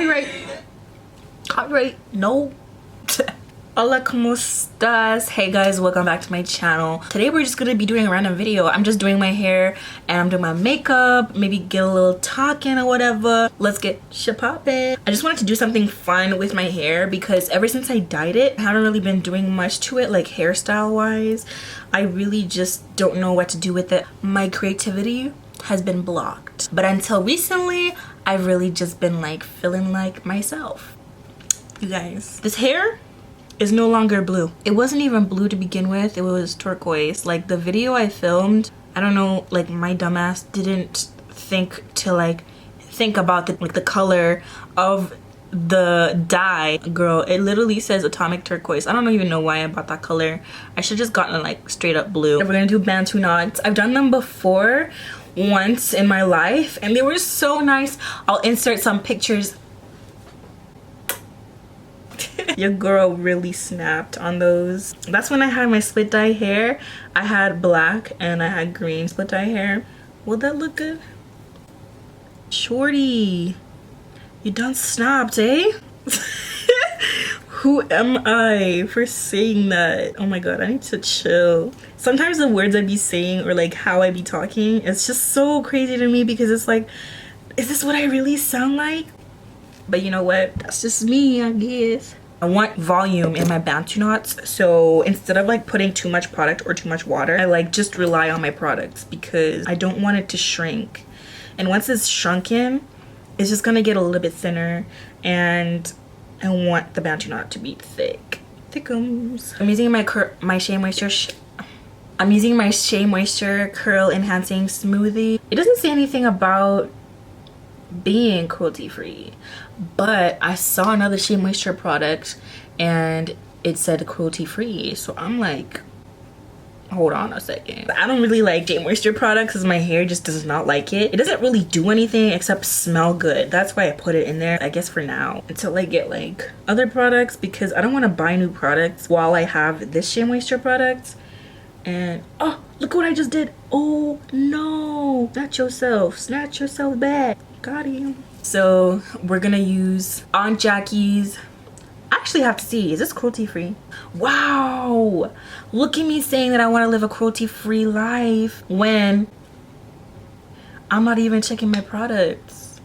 Copyright. Copyright. No. Hola, ¿cómo estás? Hey guys, welcome back to my channel. Today we're just gonna be doing a random video. I'm just doing my hair and I'm doing my makeup, maybe get a little talking or whatever. Let's get shit poppin'. I just wanted to do something fun with my hair because ever since I dyed it, I haven't really been doing much to it, like hairstyle wise. I really just don't know what to do with it. My creativity has been blocked. But until recently, I've really just been like feeling like myself. You guys, this hair is no longer blue. It wasn't even blue to begin with. It was turquoise. Like the video I filmed, I don't know, like my dumbass didn't think about the color of the dye. Girl, it literally says atomic turquoise. I don't even know why I bought that color. I should just gotten like straight up blue. We're gonna do bantu knots. I've done them before once in my life and they were so nice. I'll insert some pictures. Your girl really snapped on those. That's when I had my split dye hair. I had black and I had green split dye hair. Will that look good? Shorty, you done snapped, eh? Who am I for saying that? Oh my god, I need to chill. Sometimes the words I be saying or like how I be talking, it's just so crazy to me because it's like, is this what I really sound like? But you know what? That's just me, I guess. I want volume in my bantu knots, so instead of like putting too much product or too much water, I like just rely on my products because I don't want it to shrink. And once it's shrunken, it's just gonna get a little bit thinner, and I want the bantu knot to be thick. Thickums. I'm using my Shea Moisture. I'm using my Shea Moisture Curl Enhancing Smoothie. It doesn't say anything about being cruelty free, but I saw another Shea Moisture product and it said cruelty free, so I'm like, hold on a second. I don't really like Shea Moisture products because my hair just does not like it. It doesn't really do anything except smell good. That's why I put it in there, I guess, for now, until I get like other products, because I don't want to buy new products while I have this Shea Moisture product. And oh, look what I just did. Oh no, snatch yourself back. Got him. So we're gonna use Aunt Jackie's. I actually have to see, is this cruelty free? Wow, look at me saying that I want to live a cruelty free life when I'm not even checking my products.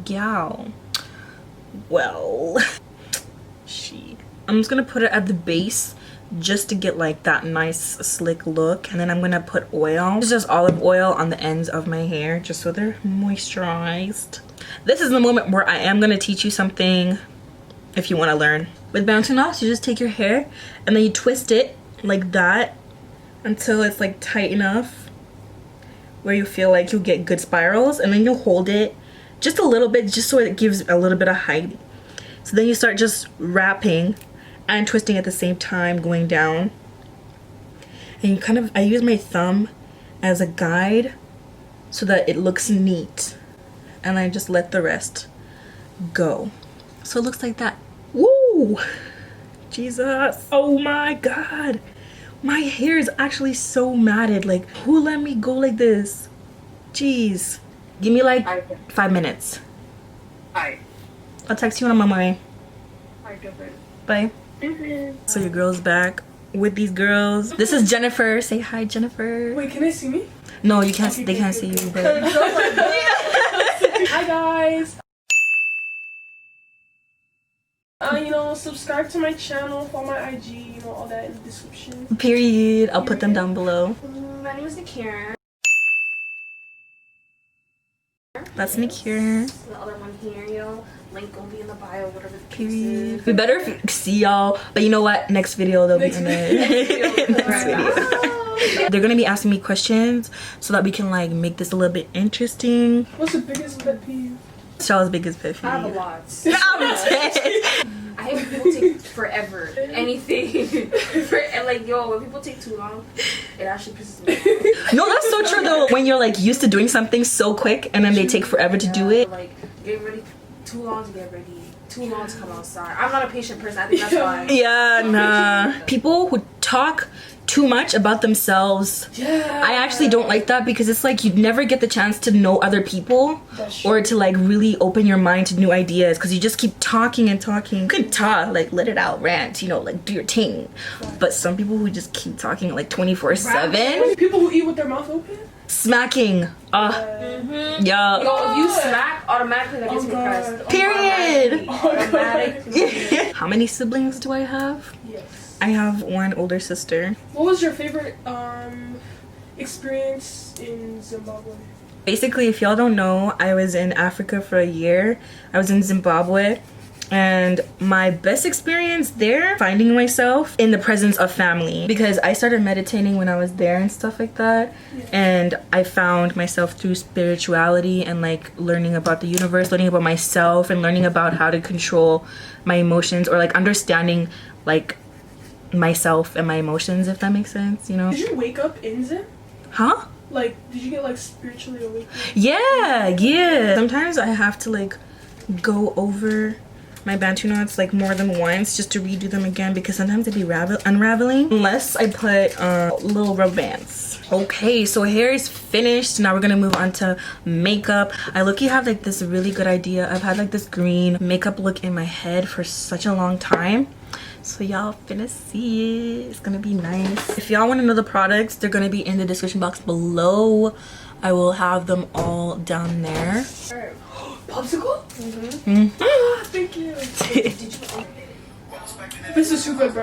Gal. Well, I'm just gonna put it at the base just to get like that nice slick look, and then I'm gonna put oil. It's just olive oil on the ends of my hair just so they're moisturized. This is the moment where I am gonna teach you something if you want to learn. With bantu knots, you just take your hair and then you twist it like that until it's like tight enough where you feel like you'll get good spirals, and then you'll hold it just a little bit just so it gives a little bit of height. So then you start just wrapping and twisting at the same time, going down, and you kind of, I use my thumb as a guide so that it looks neat, and I just let the rest go. So it looks like that. Woo! Jesus, oh my god, my hair is actually so matted. Like, who let me go like this? Jeez, give me like 5 minutes. I'll text you when I'm on my way. Bye. So your girl's back with these girls. This is Jennifer. Say hi, Jennifer. Wait, can they see me? No, you can't. Okay, they can't see you. But hi guys. You know, subscribe to my channel, follow my IG, you know, all that in the description. Period. I'll put them down below. My name is Nikira. That's Nikira. The other one here, you know, link will be in the bio, whatever the Period. We better see y'all, but you know what? Next video they'll be in it. Next video. They're gonna be asking me questions so that we can like make this a little bit interesting. What's the biggest pet peeve? Shaw's biggest pet peeve. I have a lot. I'm dead. I hate when people take forever. Anything. Like, yo, when people take too long, it actually pisses me off. No, that's so true though. When you're like used to doing something so quick and then they take forever to do it. Like, getting ready too long to get ready. too long to come outside. I'm not a patient person. I think that's why. Yeah, nah. People who talk too much about themselves. Yeah. I actually don't like that because it's like you never get the chance to know other people or to like really open your mind to new ideas because you just keep talking and talking. You could talk, like let it out, rant, you know, like do your thing. But some people who just keep talking like 24/7. People who eat with their mouth open. Smacking. Mm-hmm. Yeah. Yo, if you smack, automatically that gets me pressed. Period. Automatically. How many siblings do I have? Yes. I have one older sister. What was your favorite experience in Zimbabwe? Basically, if y'all don't know, I was in Africa for a year. I was in Zimbabwe. And my best experience there, finding myself in the presence of family, because I started meditating when I was there and stuff like that. Yeah. And I found myself through spirituality and like learning about the universe, learning about myself, and learning about how to control my emotions, or like understanding like myself and my emotions, if that makes sense, you know? Did you wake up in Zim? Huh? Like, did you get like spiritually awakened? Yeah. Sometimes I have to like go over my Bantu knots like more than once just to redo them again, because sometimes they be unraveling unless I put little rubber bands. Okay, so hair is finished. Now we're gonna move on to makeup. I look, you have like this really good idea. I've had like this green makeup look in my head for such a long time, so y'all finna see it. It's gonna be nice. If y'all want to know the products, they're gonna be in the description box below. I will have them all down there. Sure. Popsicle? Thank you. This is too good, bro.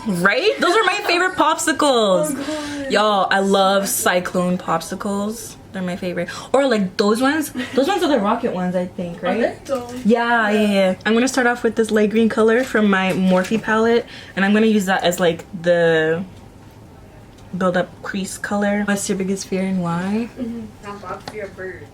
Right? Those are my favorite popsicles. Oh, God. Y'all, I love cyclone popsicles. They're my favorite. Or like those ones. Those ones are the rocket ones, I think, right? Yeah. I'm gonna start off with this light green color from my Morphe palette, and I'm gonna use that as like the build up crease color. What's your biggest fear and why? I'm fear of birds.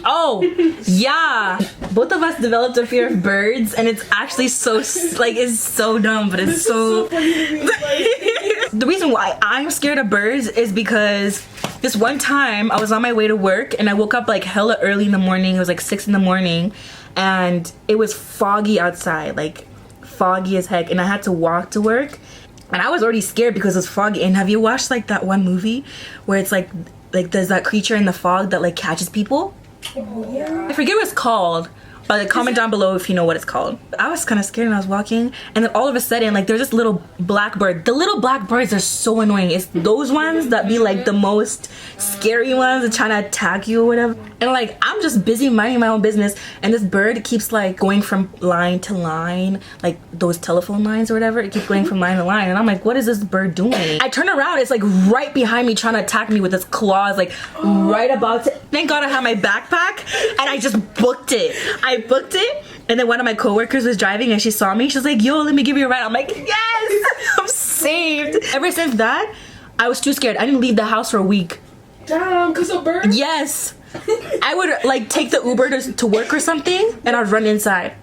Oh, yeah. Both of us developed a fear of birds, and it's actually so like it's so dumb, but it's so. Funny to me. Like, The reason why I'm scared of birds is because this one time I was on my way to work and I woke up like hella early in the morning. It was like 6 in the morning, and it was foggy outside, like foggy as heck, and I had to walk to work. And I was already scared because it was foggy. And have you watched like that one movie where it's like there's that creature in the fog that like catches people? yeah. I forget what it's called, but like, comment down below if you know what it's called. I was kind of scared and I was walking, and then all of a sudden like there's this little black bird. The little black birds are so annoying. It's those ones that be like the most scary ones that trying to attack you or whatever. And like I'm just busy minding my own business, and this bird keeps like going from line to line, like those telephone lines or whatever. It keeps going from line to line, and I'm like, what is this bird doing? I turn around, it's like right behind me trying to attack me with its claws, like right about to. Thank God I have my backpack, and I just booked it. I booked it, and then one of my coworkers was driving and she saw me. She's like, yo, let me give you a ride. I'm like, yes, I'm saved. Ever since that, I was too scared. I didn't leave the house for a week. Damn, cause of birds? Yes. I would like take the Uber to work or something, and I'd run inside.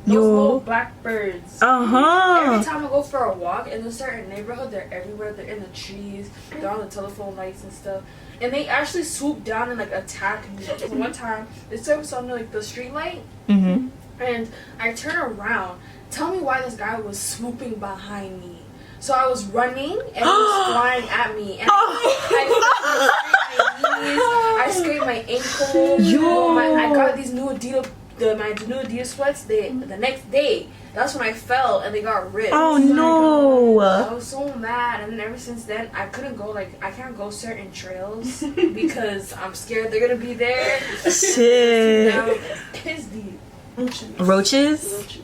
Those little Yo. blackbirds. Uh-huh. Every time I go for a walk in a certain neighborhood, they're everywhere. They're in the trees, they're on the telephone lights and stuff. And they actually swoop down and like attack me. So one time, they was on like the street light, Mm-hmm. and I turn around. Tell me why this guy was swooping behind me. So I was running and he was flying at me, and I scraped my ankle. Yo. I got these new Adidas, my new Adidas sweats. The next day, that's when I fell and they got ripped. Oh no. I was so mad, and then ever since then I couldn't go, like I can't go certain trails because I'm scared they're gonna be there. Shit. Now, piss deep. Roaches?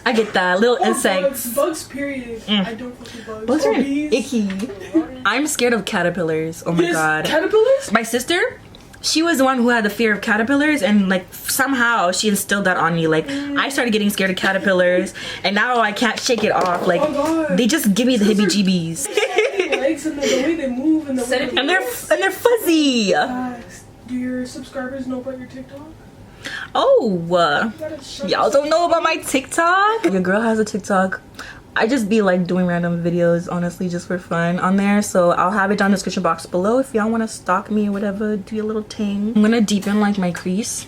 I get that. Little insects. Bugs, period. I don't fuck with bugs. Bugs Or are bees. icky. I'm scared of caterpillars. Oh my Yes, god. Caterpillars? My sister, she was the one who had the fear of caterpillars, and like somehow she instilled that on me. Like I started getting scared of caterpillars, and now I can't shake it off. Like Oh, God. they just give me the heebie-jeebies. Legs and the way they move and the way and they're fuzzy. Do your subscribers know about your TikTok? Oh, You gotta show y'all don't know about my TikTok? Your girl has a TikTok. I just be like doing random videos, honestly, just for fun on there. So I'll have it down in the description box below if y'all want to stalk me or whatever, do your little thing. I'm gonna deepen like my crease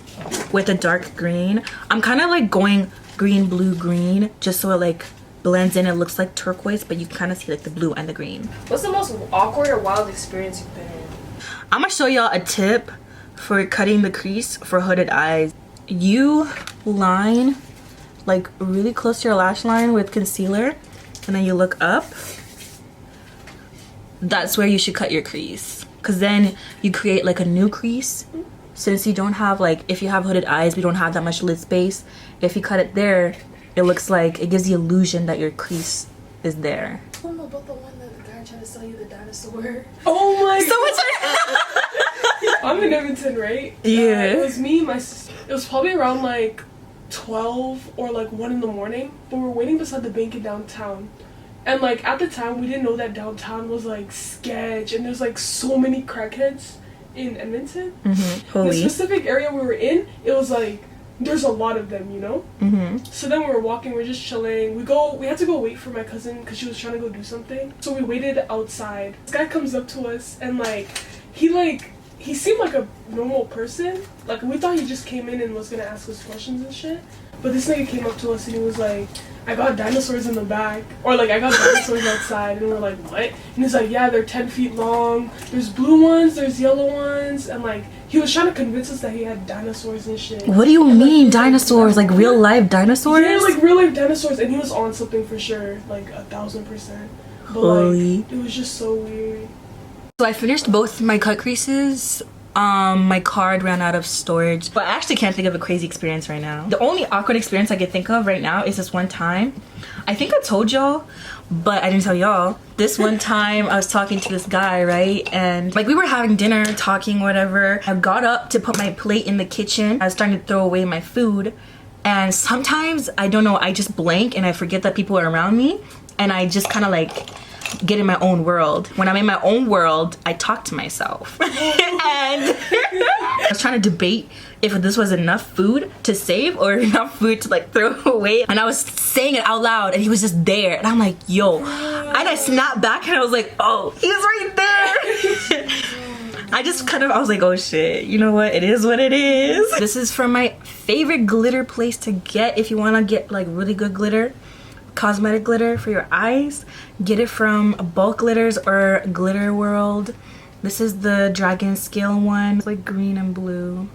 with a dark green. I'm kind of like going green, blue, green, just so it like blends in. It looks like turquoise, but you kind of see like the blue and the green. What's the most awkward or wild experience you've been in? I'm gonna show y'all a tip for cutting the crease for hooded eyes. You line like really close to your lash line with concealer, and then you look up. That's where you should cut your crease, because then you create like a new crease. Since you don't have like, if you have hooded eyes, we don't have that much lid space. If you cut it there, it looks like, it gives the illusion that your crease is there. I don't know about the one that the guy tried to sell you the dinosaur. Oh my So much. I'm in Edmonton, right? Yeah. It was me, my sister. It was probably around like 12 or like 1 in the morning, but we were waiting beside the bank in downtown. And like at the time, we didn't know that downtown was like sketch, and there's like so many crackheads in Edmonton. The specific area we were in, it was like there's a lot of them, you know. So then we were walking, we are just chilling. We had to go wait for my cousin because she was trying to go do something. So we waited outside. This guy comes up to us, and he seemed like a normal person. Like, we thought he just came in and was gonna ask us questions and shit. But this nigga came up to us and he was like, I got dinosaurs in the back. Or like, I got dinosaurs outside. And we're like, what? And he's like, yeah, they're 10 feet long. There's blue ones, there's yellow ones. And like, he was trying to convince us that he had dinosaurs and shit. What do you mean dinosaurs? Like real life dinosaurs? Yeah, like real life dinosaurs. And he was on something for sure. Like 1000%. But Holy. like, it was just so weird. So I finished both my cut creases. My card ran out of storage, but I actually can't think of a crazy experience right now. The only awkward experience I can think of right now is this one time. I think I told y'all, but I didn't tell y'all. This one time I was talking to this guy, right? And like we were having dinner, talking, whatever. I got up to put my plate in the kitchen. I was starting to throw away my food. And sometimes, I don't know, I just blank and I forget that people are around me. And I just kind of like get in my own world. When I'm in my own world, I talk to myself. And I was trying to debate if this was enough food to save or enough food to like throw away. And I was saying it out loud and he was just there. And I'm like, yo. And I snapped back and I was like, oh, he's right there. I was like, oh shit, you know what? It is what it is. This is from my favorite glitter place to get if you want to get like really good glitter. Cosmetic glitter for your eyes. Get it from Bulk Glitters or Glitter World. This is the Dragon Scale one. It's like green and blue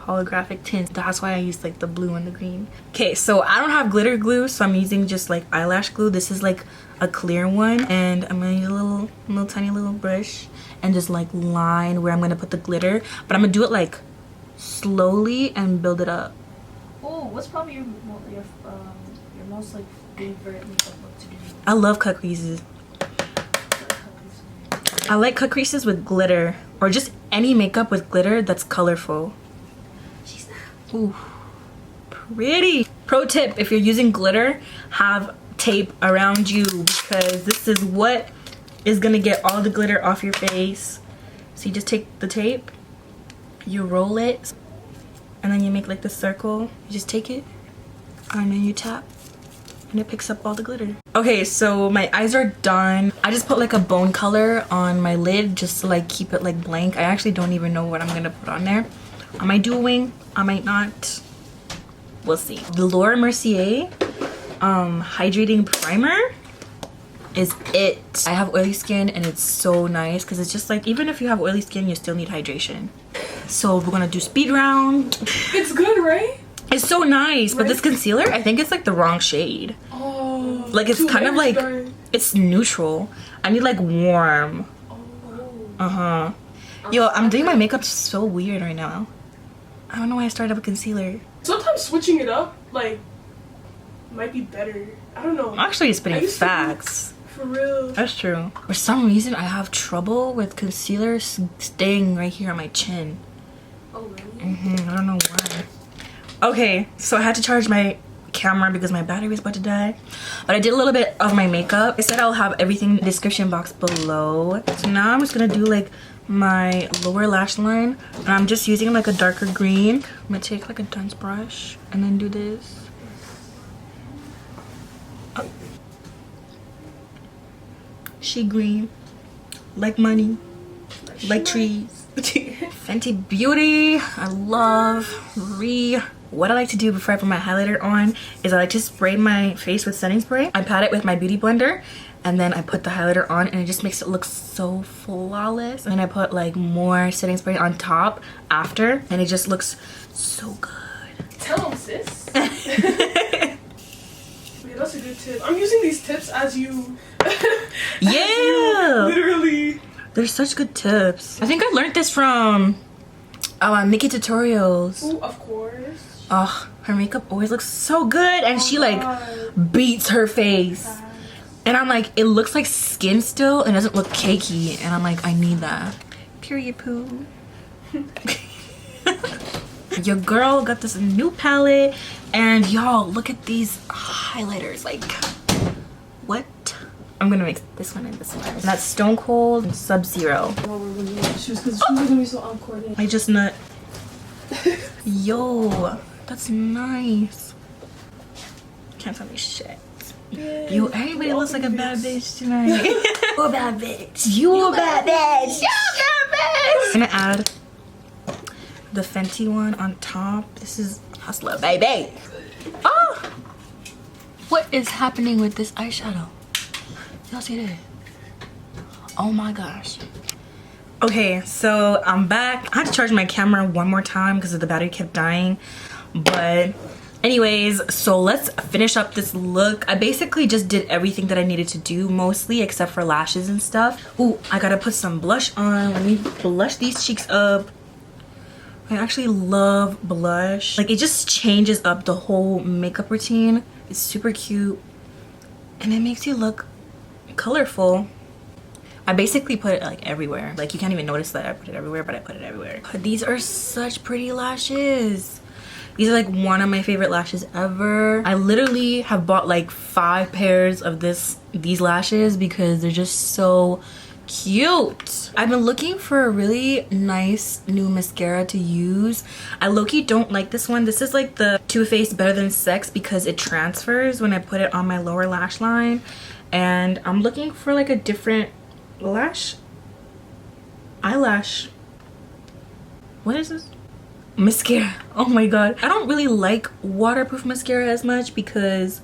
holographic tints. That's why I use like the blue and the green. Okay, so I don't have glitter glue, so I'm using just like eyelash glue. This is like a clear one, and I'm gonna use a little tiny little brush and just like line where I'm gonna put the glitter, but I'm gonna do it like slowly and build it up. Oh, what's probably your most like favorite makeup look to do? I love cut creases. I like cut creases with glitter, or just any makeup with glitter that's colorful. She's not. Ooh, pretty. Pro tip, if you're using glitter, have tape around you, because this is what is gonna get all the glitter off your face. So you just take the tape, you roll it, and then you make like the circle. You just take it, and then you tap, and it picks up all the glitter. Okay, so my eyes are done. I just put like a bone color on my lid just to like keep it like blank. I actually don't even know what I'm gonna put on there. I might do a wing, I might not. We'll see. The Laura Mercier hydrating primer is it. I have oily skin and it's so nice because it's just like, even if you have oily skin, you still need hydration. So we're gonna do speed round. It's good, right? It's so nice, but this concealer, I think it's like the wrong shade. Oh. Like it's kind of like, dark. it's neutral. I need like warm. Oh. Yo, I'm doing my makeup so weird right now. I don't know why I started with concealer. Sometimes switching it up, like, might be better. I don't know. I'm actually spitting I used to facts. For real. That's true. For some reason, I have trouble with concealer staying right here on my chin. Oh, really? I don't know why. Okay, so I had to charge my camera because my battery was about to die. But I did a little bit of my makeup. I said I'll have everything in the description box below. So now I'm just gonna do like my lower lash line. And I'm just using like a darker green. I'm gonna take like a dense brush and then do this. She green, like money, like trees. Fenty Beauty. I love what I like to do before I put my highlighter on is I like to spray my face with setting spray. I pat it with my beauty blender and then I put the highlighter on and it just makes it look so flawless. And then I put like more setting spray on top after and it just looks so good. Tell them, sis. Yeah, that's a good tip. I'm using these tips as you. Yeah. Literally. They're such good tips. I think I learned this from Mickey Tutorials. Ooh, of course. Oh, her makeup always looks so good and she like beats her face. And I'm like, it looks like skin still and doesn't look cakey. And I'm like, I need that. Period poo. Your girl got this new palette and y'all look at these highlighters. Like, what? I'm gonna mix this one and this one. And that's Stone Cold and Sub-Zero. I just nut. Yo, that's nice. Can't tell me shit. Yo, everybody looks like a bad bitch tonight. You a bad bitch. You a bad bitch. You a bad bitch. I'm gonna add the Fenty one on top. This is Hustler, baby. Oh! What is happening with this eyeshadow? Y'all see that? Oh my gosh. Okay, so I'm back. I had to charge my camera one more time because the battery kept dying. But anyways, so let's finish up this look. I basically just did everything that I needed to do mostly except for lashes and stuff. Ooh, I gotta put some blush on. Let me blush these cheeks up. I actually love blush. Like, it just changes up the whole makeup routine. It's super cute and it makes you look colorful. I basically put it like everywhere. Like, you can't even notice that I put it everywhere, but I put it everywhere. These are such pretty lashes. These are like one of my favorite lashes ever. I literally have bought like 5 pairs of these lashes because they're just so cute. I've been looking for a really nice new mascara to use. I low-key don't like this one. This is like the Too Faced Better Than Sex because it transfers when I put it on my lower lash line. And I'm looking for like a different eyelash. What is this? Mascara. Oh my god. I don't really like waterproof mascara as much because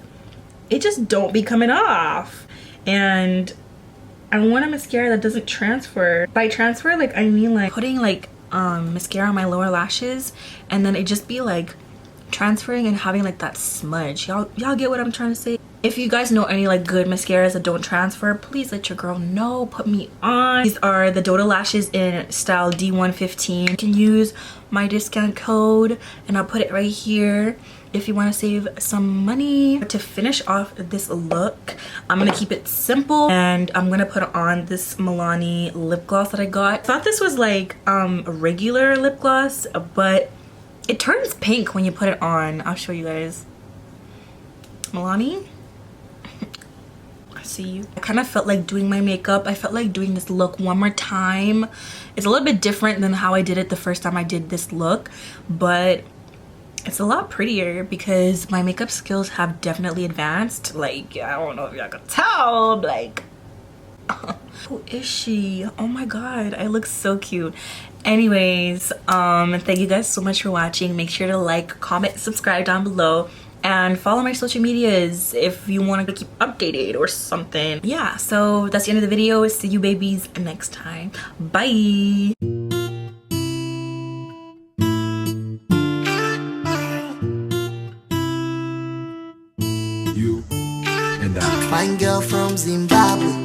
it just don't be coming off. And I want a mascara that doesn't transfer. By transfer, like, I mean like putting like mascara on my lower lashes and then it just be like transferring and having like that smudge. Y'all get what I'm trying to say? If you guys know any like good mascaras that don't transfer, please let your girl know. Put me on. These are the Doda lashes in style D115. You can use my discount code and I'll put it right here if you want to save some money. To finish off this look, I'm gonna keep it simple and I'm gonna put on this Milani lip gloss that I got. I thought this was like a regular lip gloss, but it turns pink when you put it on. I'll show you guys. Milani, I see you. I kind of felt like doing my makeup. I felt like doing this look one more time. It's a little bit different than how I did it the first time I did this look, but it's a lot prettier because my makeup skills have definitely advanced. Like, I don't know if y'all can tell, like, who is she? Oh my god, I look so cute. Anyways, thank you guys so much for watching. Make sure to like, comment, subscribe down below, and follow my social medias if you want to keep updated or something. Yeah, so that's the end of the video. See you babies next time. Bye. Fine girl from Zimbabwe.